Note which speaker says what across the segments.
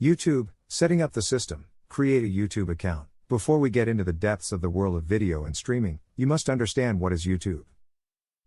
Speaker 1: YouTube, setting up the system. Create a YouTube account. Before we get into the depths of the world of video and streaming, you must understand what is YouTube.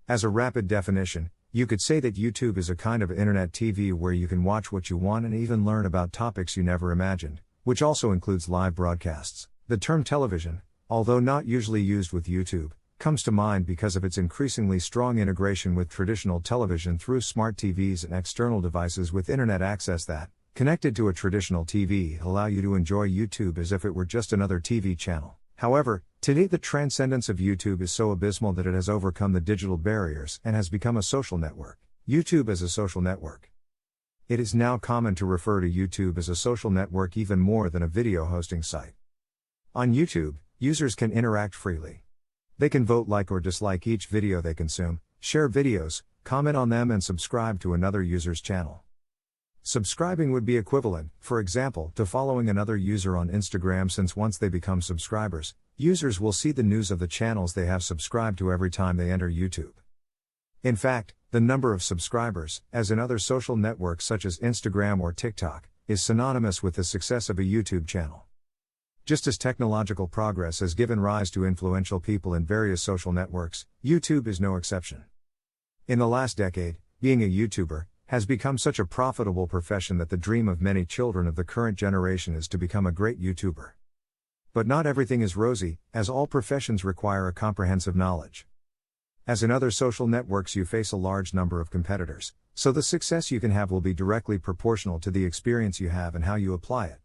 Speaker 1: As a rapid definition, you could say that YouTube is a kind of internet TV where you can watch what you want and even learn about topics you never imagined, which also includes live broadcasts. The term television, although not usually used with YouTube, comes to mind because of its increasingly strong integration with traditional television through smart TVs and external devices with internet access that, connected to a traditional TV, allow you to enjoy YouTube as if it were just another TV channel. However, today the transcendence of YouTube is so abysmal that it has overcome the digital barriers and has become a social network. YouTube as a social network. It is now common to refer to YouTube as a social network even more than a video hosting site. On YouTube, users can interact freely. They can vote, like or dislike each video they consume, share videos, comment on them, and subscribe to another user's channel. Subscribing would be equivalent, for example, to following another user on Instagram, since once they become subscribers, users will see the news of the channels they have subscribed to every time they enter YouTube. In fact, the number of subscribers, as in other social networks such as Instagram or TikTok, is synonymous with the success of a YouTube channel. Just as technological progress has given rise to influential people in various social networks, YouTube is no exception. In the last decade, being a YouTuber has become such a profitable profession that the dream of many children of the current generation is to become a great YouTuber. But not everything is rosy, as all professions require a comprehensive knowledge. As in other social networks, you face a large number of competitors, so the success you can have will be directly proportional to the experience you have and how you apply it.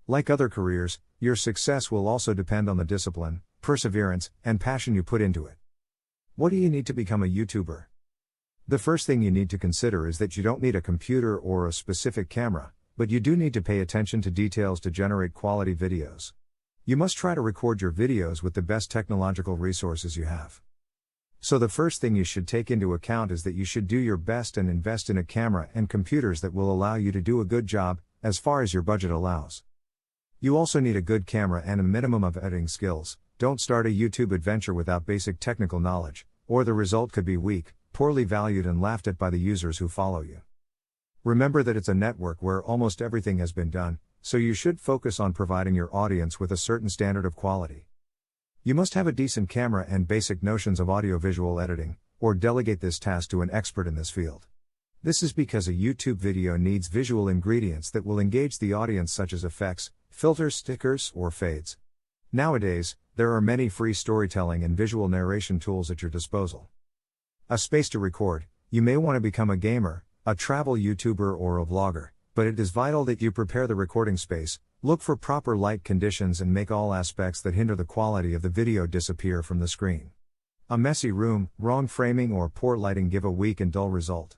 Speaker 1: Like other careers, your success will also depend on the discipline, perseverance, and passion you put into it. What do you need to become a YouTuber? The first thing you need to consider is that you don't need a computer or a specific camera, but you do need to pay attention to details to generate quality videos. You must try to record your videos with the best technological resources you have. So the first thing you should take into account is that you should do your best and invest in a camera and computers that will allow you to do a good job, as far as your budget allows. You also need a good camera and a minimum of editing skills. Don't start a YouTube adventure without basic technical knowledge, or the result could be weak, poorly valued, and laughed at by the users who follow you. Remember that it's a network where almost everything has been done, so you should focus on providing your audience with a certain standard of quality. You must have a decent camera and basic notions of audio-visual editing, or delegate this task to an expert in this field. This is because a YouTube video needs visual ingredients that will engage the audience, such as effects, filters, stickers, or fades. Nowadays, there are many free storytelling and visual narration tools at your disposal. A space to record. You may want to become a gamer, a travel YouTuber, or a vlogger, but it is vital that you prepare the recording space, look for proper light conditions, and make all aspects that hinder the quality of the video disappear from the screen. A messy room, wrong framing, or poor lighting give a weak and dull result.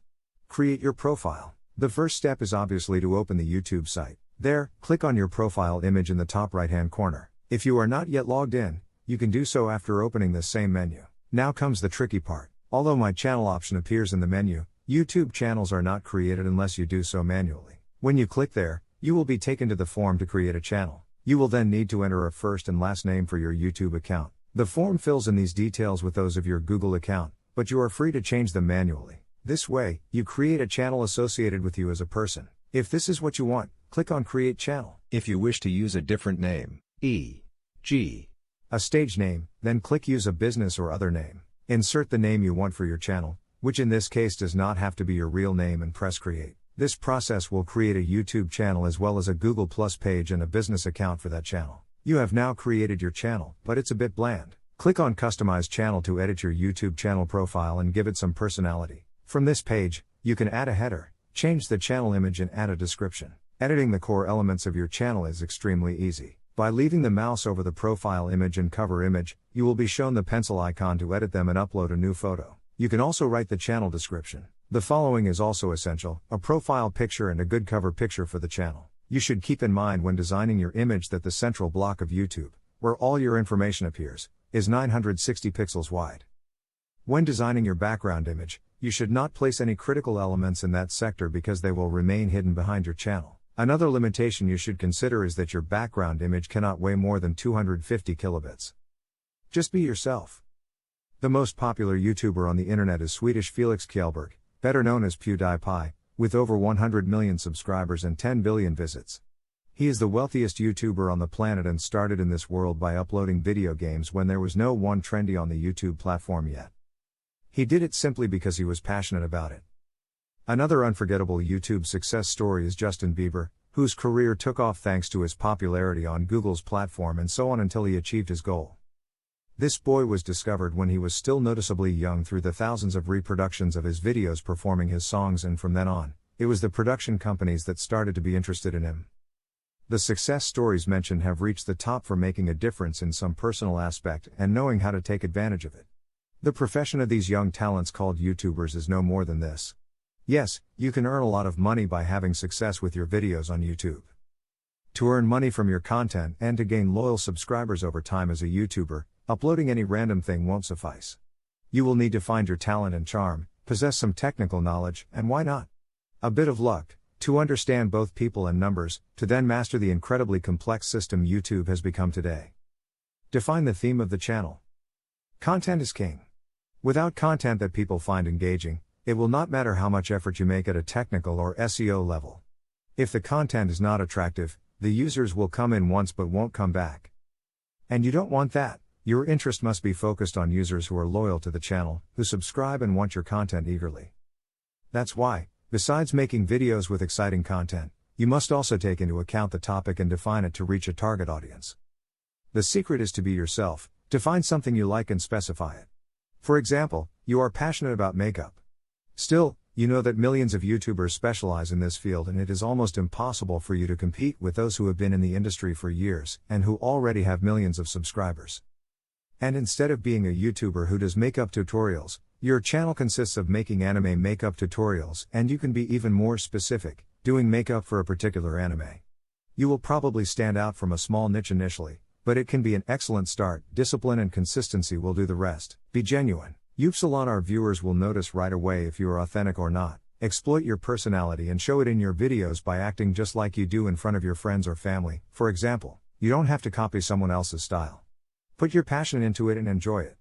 Speaker 1: Create your profile. The first step is obviously to open the YouTube site. There, click on your profile image in the top right-hand corner. If you are not yet logged in, you can do so after opening this same menu. Now comes the tricky part. Although My Channel option appears in the menu, YouTube channels are not created unless you do so manually. When you click there, you will be taken to the form to create a channel. You will then need to enter a first and last name for your YouTube account. The form fills in these details with those of your Google account, but you are free to change them manually. This way, you create a channel associated with you as a person. If this is what you want, click on Create Channel. If you wish to use a different name, e.g., a stage name, then click Use a business or other name. Insert the name you want for your channel, which in this case does not have to be your real name, and press Create. This process will create a YouTube channel as well as a Google Plus page and a business account for that channel. You have now created your channel, but it's a bit bland. Click on Customize Channel to edit your YouTube channel profile and give it some personality. From this page, you can add a header, change the channel image, and add a description. Editing the core elements of your channel is extremely easy. By leaving the mouse over the profile image and cover image, you will be shown the pencil icon to edit them and upload a new photo. You can also write the channel description. The following is also essential: a profile picture and a good cover picture for the channel. You should keep in mind when designing your image that the central block of YouTube, where all your information appears, is 960 pixels wide. When designing your background image, you should not place any critical elements in that sector because they will remain hidden behind your channel. Another limitation you should consider is that your background image cannot weigh more than 250 kilobits. Just be yourself. The most popular YouTuber on the internet is Swedish Felix Kjellberg, better known as PewDiePie, with over 100 million subscribers and 10 billion visits. He is the wealthiest YouTuber on the planet and started in this world by uploading video games when there was no one trendy on the YouTube platform yet. He did it simply because he was passionate about it. Another unforgettable YouTube success story is Justin Bieber, whose career took off thanks to his popularity on Google's platform and so on until he achieved his goal. This boy was discovered when he was still noticeably young through the thousands of reproductions of his videos performing his songs, and from then on, it was the production companies that started to be interested in him. The success stories mentioned have reached the top for making a difference in some personal aspect and knowing how to take advantage of it. The profession of these young talents called YouTubers is no more than this. Yes, you can earn a lot of money by having success with your videos on YouTube. To earn money from your content and to gain loyal subscribers over time as a YouTuber, uploading any random thing won't suffice. You will need to find your talent and charm, possess some technical knowledge, and why not? A bit of luck, to understand both people and numbers, to then master the incredibly complex system YouTube has become today. Define the theme of the channel. Content is king. Without content that people find engaging, it will not matter how much effort you make at a technical or SEO level. If the content is not attractive, the users will come in once but won't come back. And you don't want that. Your interest must be focused on users who are loyal to the channel, who subscribe and want your content eagerly. That's why, besides making videos with exciting content, you must also take into account the topic and define it to reach a target audience. The secret is to be yourself, to find something you like and specify it. For example, you are passionate about makeup. Still, you know that millions of YouTubers specialize in this field and it is almost impossible for you to compete with those who have been in the industry for years and who already have millions of subscribers. And instead of being a YouTuber who does makeup tutorials, your channel consists of making anime makeup tutorials, and you can be even more specific, doing makeup for a particular anime. You will probably stand out from a small niche initially, but it can be an excellent start. Discipline and consistency will do the rest. Be genuine. Our viewers will notice right away if you are authentic or not. Exploit your personality and show it in your videos by acting just like you do in front of your friends or family. For example, you don't have to copy someone else's style. Put your passion into it and enjoy it.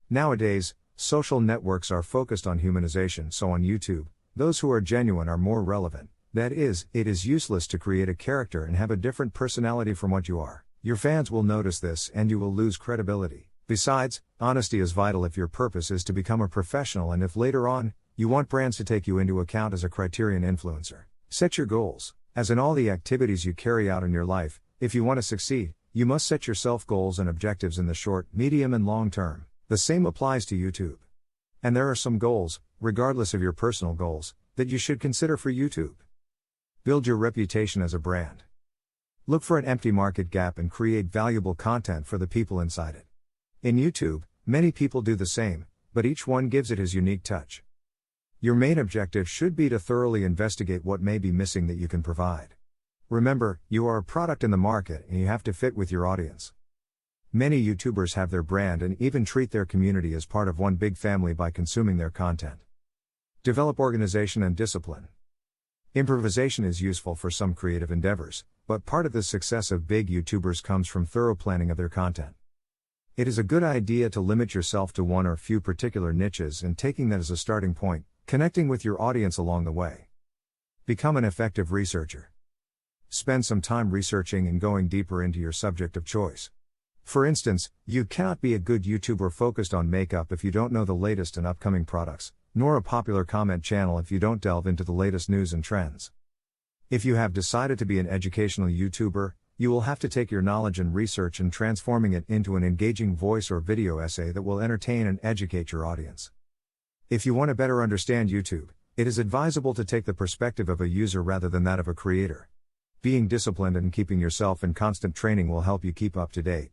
Speaker 1: Nowadays, social networks are focused on humanization, so on YouTube, those who are genuine are more relevant. That is, it is useless to create a character and have a different personality from what you are. Your fans will notice this and you will lose credibility. Besides, honesty is vital if your purpose is to become a professional and if later on, you want brands to take you into account as a criterion influencer. Set your goals. As in all the activities you carry out in your life, if you want to succeed, you must set yourself goals and objectives in the short, medium and long term. The same applies to YouTube. And there are some goals, regardless of your personal goals, that you should consider for YouTube. Build your reputation as a brand. Look for an empty market gap and create valuable content for the people inside it. In YouTube, many people do the same, but each one gives it his unique touch. Your main objective should be to thoroughly investigate what may be missing that you can provide. Remember, you are a product in the market and you have to fit with your audience. Many YouTubers have their brand and even treat their community as part of one big family by consuming their content. Develop organization and discipline. Improvisation is useful for some creative endeavors, but part of the success of big YouTubers comes from thorough planning of their content. It is a good idea to limit yourself to one or few particular niches and taking that as a starting point, connecting with your audience along the way. Become an effective researcher. Spend some time researching and going deeper into your subject of choice. For instance, you cannot be a good YouTuber focused on makeup if you don't know the latest and upcoming products, nor a popular comment channel if you don't delve into the latest news and trends. If you have decided to be an educational YouTuber, you will have to take your knowledge and research and transforming it into an engaging voice or video essay that will entertain and educate your audience. If you want to better understand YouTube, it is advisable to take the perspective of a user rather than that of a creator. Being disciplined and keeping yourself in constant training will help you keep up to date.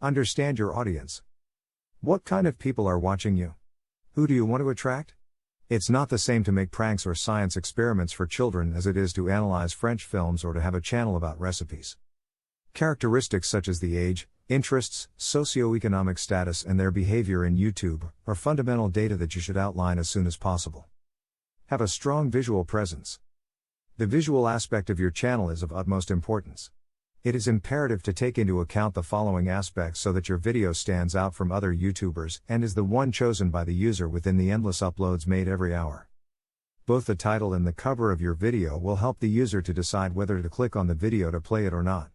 Speaker 1: Understand your audience. What kind of people are watching you? Who do you want to attract? It's not the same to make pranks or science experiments for children as it is to analyze French films or to have a channel about recipes. Characteristics such as the age, interests, socioeconomic status and their behavior in YouTube are fundamental data that you should outline as soon as possible. Have a strong visual presence. The visual aspect of your channel is of utmost importance. It is imperative to take into account the following aspects so that your video stands out from other YouTubers and is the one chosen by the user within the endless uploads made every hour. Both the title and the cover of your video will help the user to decide whether to click on the video to play it or not.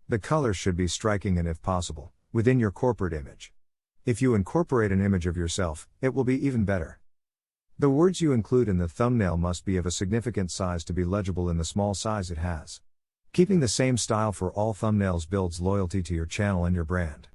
Speaker 1: The colors should be striking and, if possible, within your corporate image. If you incorporate an image of yourself, it will be even better. The words you include in the thumbnail must be of a significant size to be legible in the small size it has. Keeping the same style for all thumbnails builds loyalty to your channel and your brand.